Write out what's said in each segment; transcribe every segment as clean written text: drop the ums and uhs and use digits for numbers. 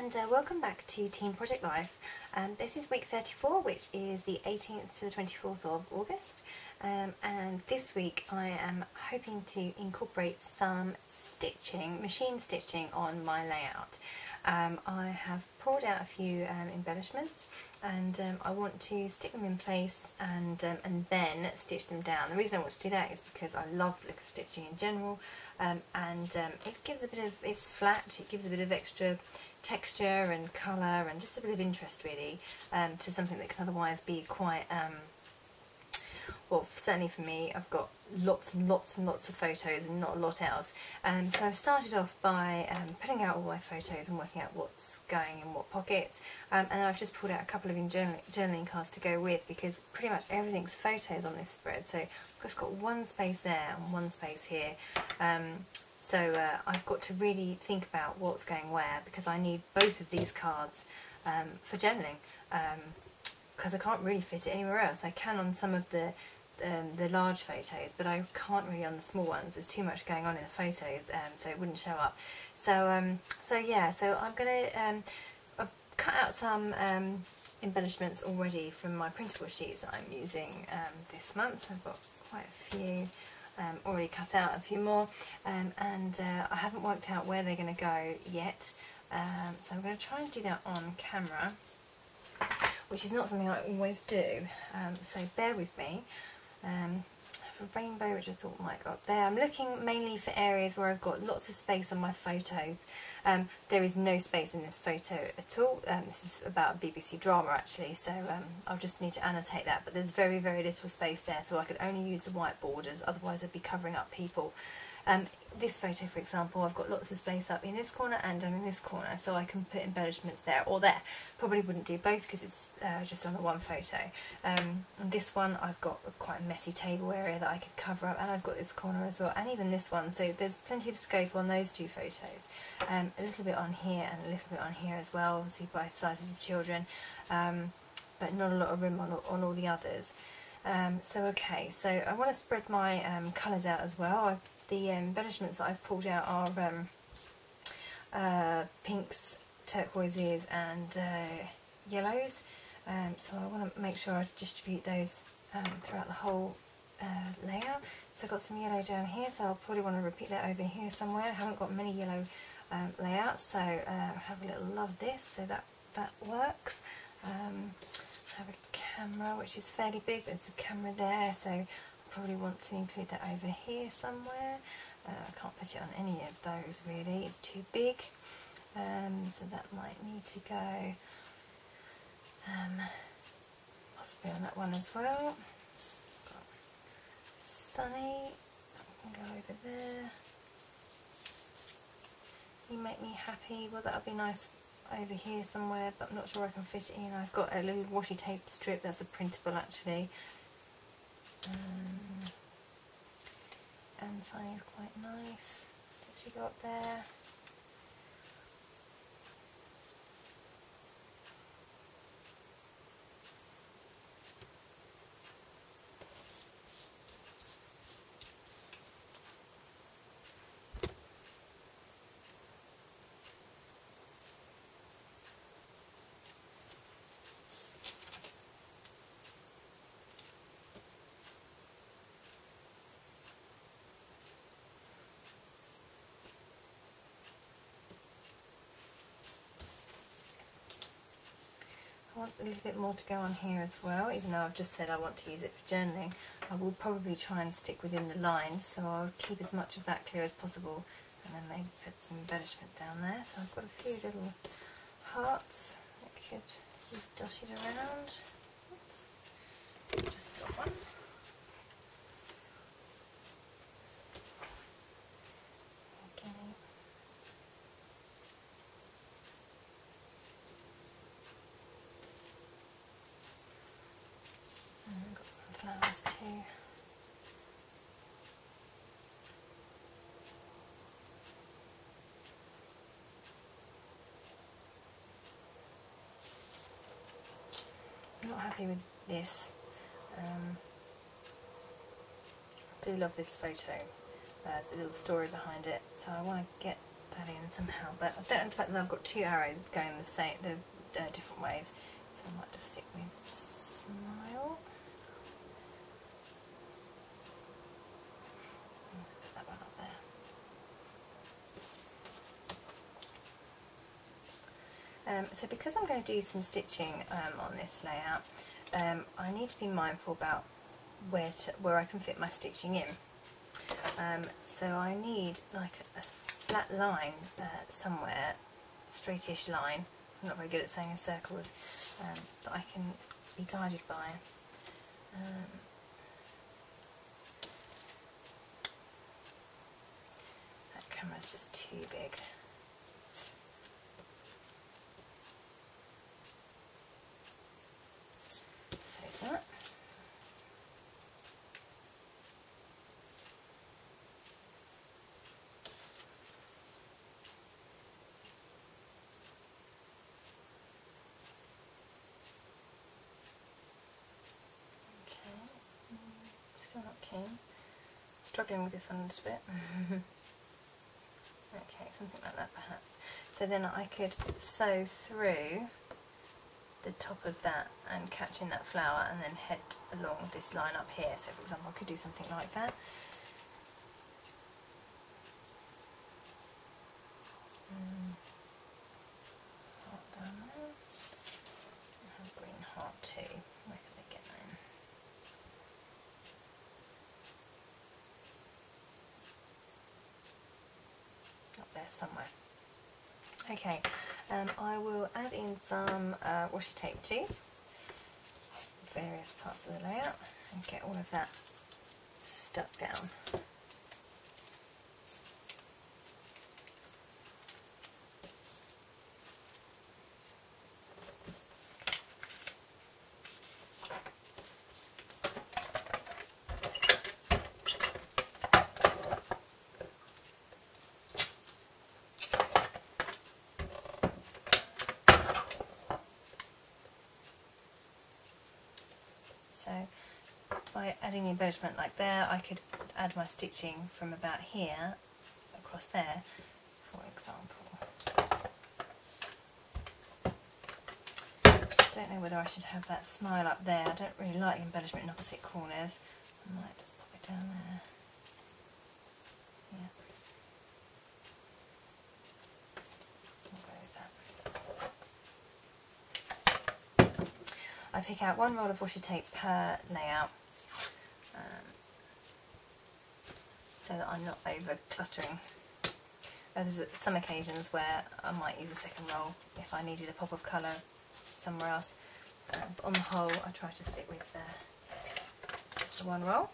and welcome back to Teen Project Life. This is week 34, which is the 18th to the 24th of August, and this week I am hoping to incorporate some stitching, machine stitching on my layout. I have pulled out a few embellishments, and I want to stick them in place and then stitch them down. The reason I want to do that is because I love the look of stitching in general, and it gives a bit of, it's flat, it gives a bit of extra texture and colour and just a bit of interest really to something that can otherwise be quite, well, certainly for me, I've got lots and lots and lots of photos and not a lot else. So I've started off by putting out all my photos and working out what's going in what pockets, and I've just pulled out a couple of journaling cards to go with, because pretty much everything's photos on this spread. So I've just got one space there and one space here. So I've got to really think about what's going where, because I need both of these cards for journaling, because I can't really fit it anywhere else. I can on some of the large photos, but I can't really on the small ones. There's too much going on in the photos, so it wouldn't show up. So yeah, so I'm gonna I've cut out some embellishments already from my printable sheets that I'm using this month. I've got quite a few already cut out, a few more, and I haven't worked out where they're going to go yet. So I'm going to try and do that on camera, which is not something I always do. So bear with me. I have a rainbow which I thought might go up there. I'm looking mainly for areas where I've got lots of space on my photos. There is no space in this photo at all. This is about a BBC drama actually, so I'll just need to annotate that, but there's very, very little space there, so I could only use the white borders, otherwise I'd be covering up people. This photo, for example, I've got lots of space up in this corner and down in this corner, so I can put embellishments there or there. Probably wouldn't do both because it's just on the one photo. And this one, I've got quite a messy table area that I could cover up, and I've got this corner as well, and even this one, so there's plenty of scope on those two photos. A little bit on here and a little bit on here as well, obviously by the size of the children, but not a lot of room on all the others. So okay, so I want to spread my colours out as well. The embellishments that I've pulled out are pinks, turquoises and yellows, so I want to make sure I distribute those throughout the whole layout. So I've got some yellow down here, so I'll probably want to repeat that over here somewhere. I haven't got many yellow layouts, so have a little love this, so that works. I have a camera which is fairly big, there's a camera there, so probably want to include that over here somewhere. I can't put it on any of those really, it's too big, so that might need to go possibly on that one as well. Got Sunny, I can go over there. You make me happy, well that'll be nice over here somewhere, but I'm not sure I can fit it in. I've got a little washi tape strip that's a printable actually. And Sunny's quite nice. Did she go up there? I want a little bit more to go on here as well, even though I've just said I want to use it for journaling. I will probably try and stick within the lines, so I'll keep as much of that clear as possible, and then maybe put some embellishment down there. So I've got a few little hearts that could be dotted around. Oops, just got one. Okay. And got some flowers too. I'm not happy with this. I do love this photo. There's a little story behind it, so I want to get that in somehow, but I don't know the fact that I've got 2 arrows going the different ways, so I might just stick with Smile. Put that one up there. So because I'm going to do some stitching on this layout, I need to be mindful about where I can fit my stitching in. So I need like a flat line somewhere, straightish line. I'm not very good at saying in circles, that I can be guided by. That camera's just too big. Save that. Still not keen. Struggling with this one a little bit. Okay, something like that perhaps. So then I could sew through the top of that and catch in that flower and then head along this line up here. So for example I could do something like that. Heart down there. And green heart too. Where can I get that in? Up there somewhere. Okay, I will add in some washi tape too, various parts of the layout, and get all of that stuck down. So by adding the embellishment like there, I could add my stitching from about here across there, for example. I don't know whether I should have that smile up there. I don't really like embellishment in opposite corners. I might just pop it down there. Yeah. I pick out one roll of washi tape per layout, so that I'm not over cluttering. There's some occasions where I might use a second roll if I needed a pop of colour somewhere else, but on the whole I try to stick with just the one roll.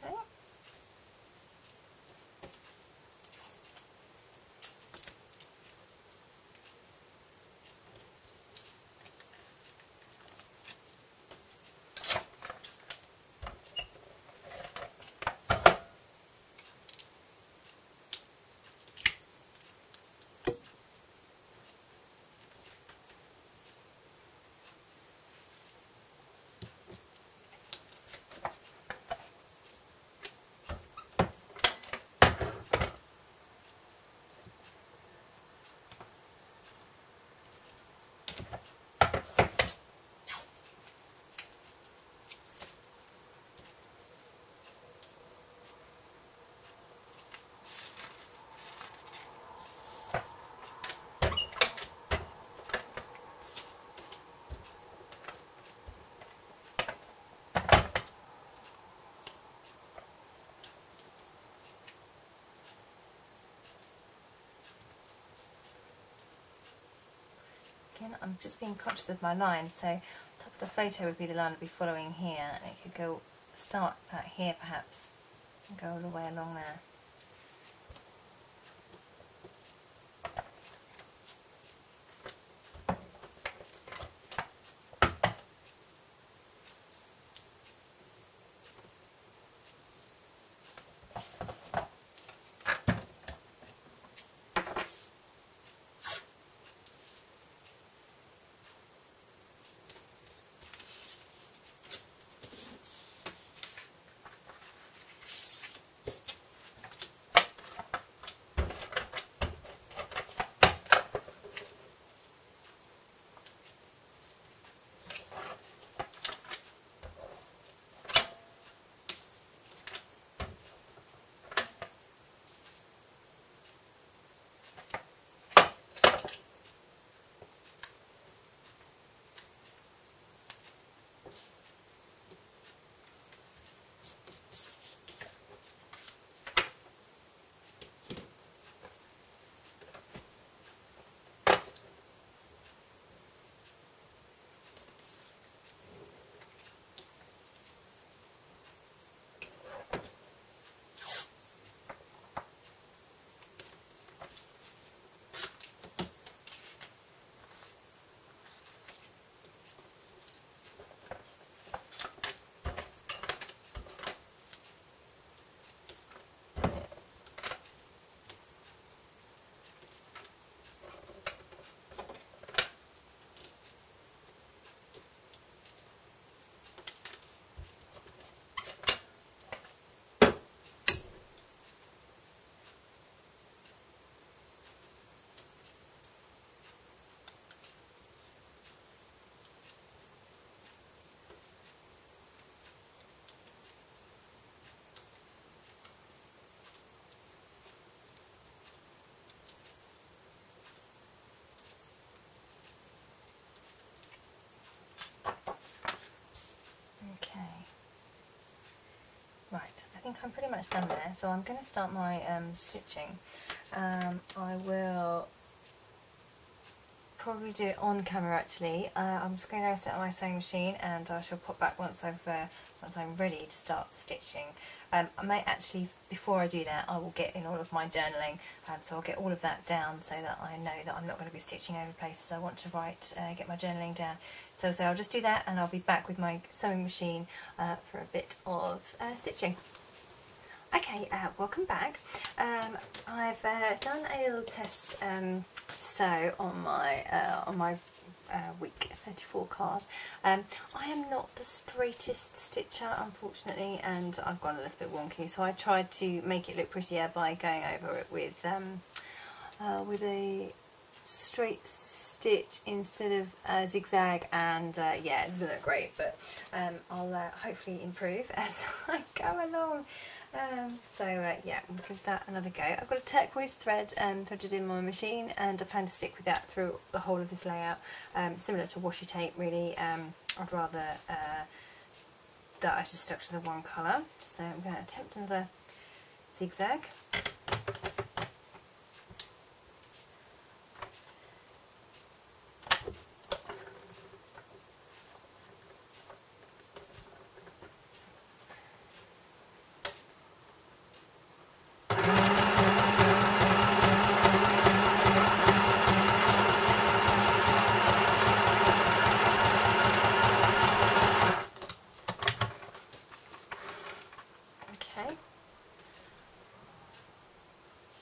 Okay. Again, I'm just being conscious of my line, so top of the photo would be the line I'd be following here, and it could go start about here perhaps and go all the way along there. Right, I think I'm pretty much done there, so I'm going to start my stitching. I will probably do it on camera actually. I'm just going to go set my sewing machine, and I shall pop back once I'm ready to start stitching. I may actually, before I do that, I will get in all of my journaling, so I'll get all of that down so that I know that I'm not going to be stitching over places I want to get my journaling down. So I'll just do that, and I'll be back with my sewing machine for a bit of stitching. Okay, welcome back. I've done a little test sew on my week 34 card. I am not the straightest stitcher, unfortunately, and I've gone a little bit wonky, so I tried to make it look prettier by going over it with a straight stitch instead of a zigzag, and yeah, it doesn't look great, but I'll hopefully improve as I go along. Yeah, we'll give that another go. I've got a turquoise thread threaded in my machine, and I plan to stick with that through the whole of this layout, similar to washi tape really. I'd rather that I just stuck to the one colour, so I'm going to attempt another zigzag.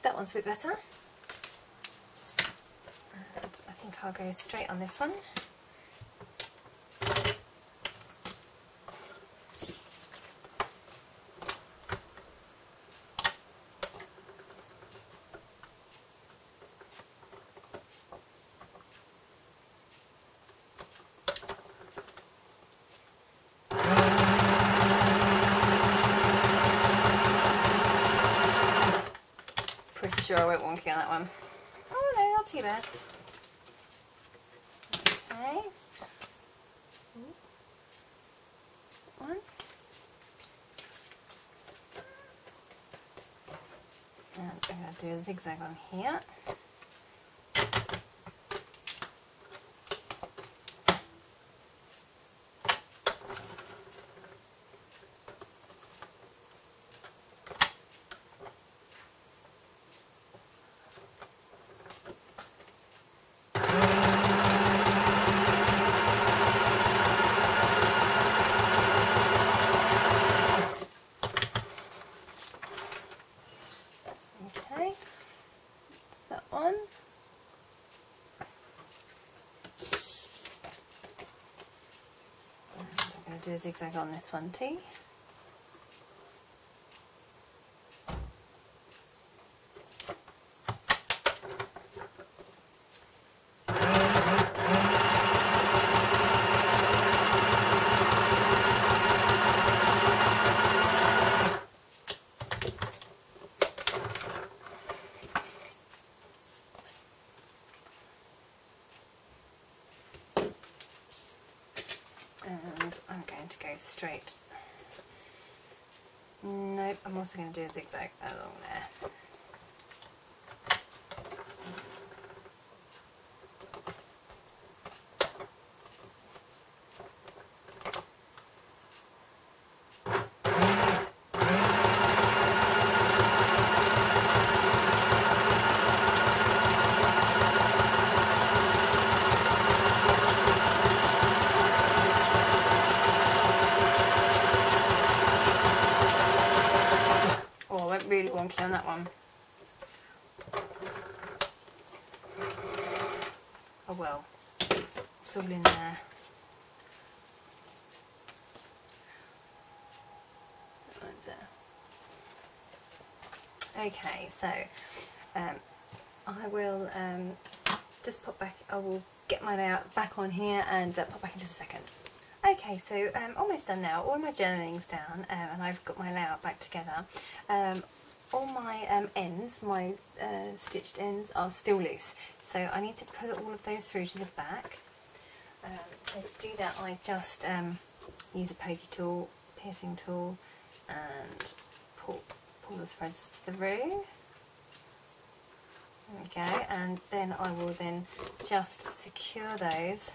That one's a bit better, and I think I'll go straight on this one. Pretty sure I went wonky on that one. Oh no, not too bad. Okay. One. And I'm going to do a zigzag on here. to do a zigzag on this one too. And I'm going to go straight. Nope, I'm also going to do a zigzag along there. Really wonky on that one. Oh well, it's all in there. Right there. Okay, so I will just pop back. I will get my layout back on here and pop back in just a second. Okay, so almost done now. All my journaling's down, and I've got my layout back together. All my ends, my stitched ends, are still loose, so I need to put all of those through to the back. So to do that, I just use a pokey tool, piercing tool, and pull the threads through. There we go, and then I will then just secure those.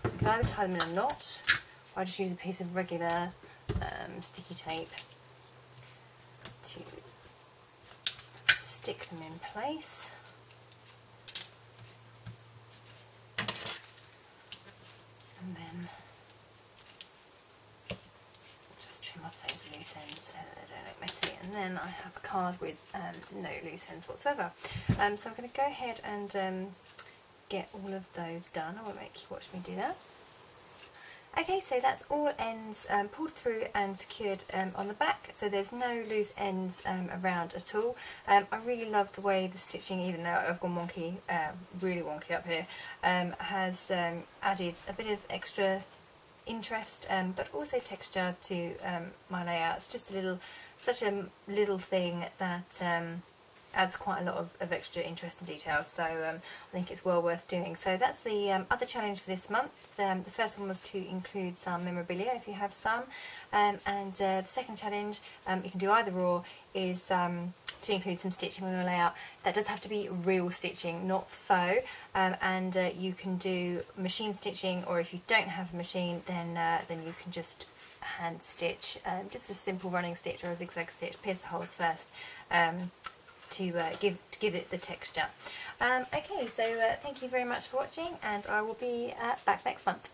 I can either tie them in a knot, or I just use a piece of regular sticky tape to stick them in place. And then just trim off those loose ends so that they don't look messy. And then I have a card with no loose ends whatsoever. So I'm going to go ahead and get all of those done. I won't make you watch me do that. Okay, so that's all ends pulled through and secured on the back, so there's no loose ends around at all. I really love the way the stitching, even though I've gone wonky, really wonky up here, has added a bit of extra interest but also texture to my layout. It's just such a little thing that adds quite a lot of extra interest and details, so I think it's well worth doing. So that's the other challenge for this month. The first one was to include some memorabilia if you have some, and the second challenge, you can do either or, is to include some stitching on your layout. That does have to be real stitching, not faux, and you can do machine stitching, or if you don't have a machine, then you can just hand stitch, just a simple running stitch or a zigzag stitch. Pierce the holes first to give it the texture. Okay, so thank you very much for watching, and I will be back next month.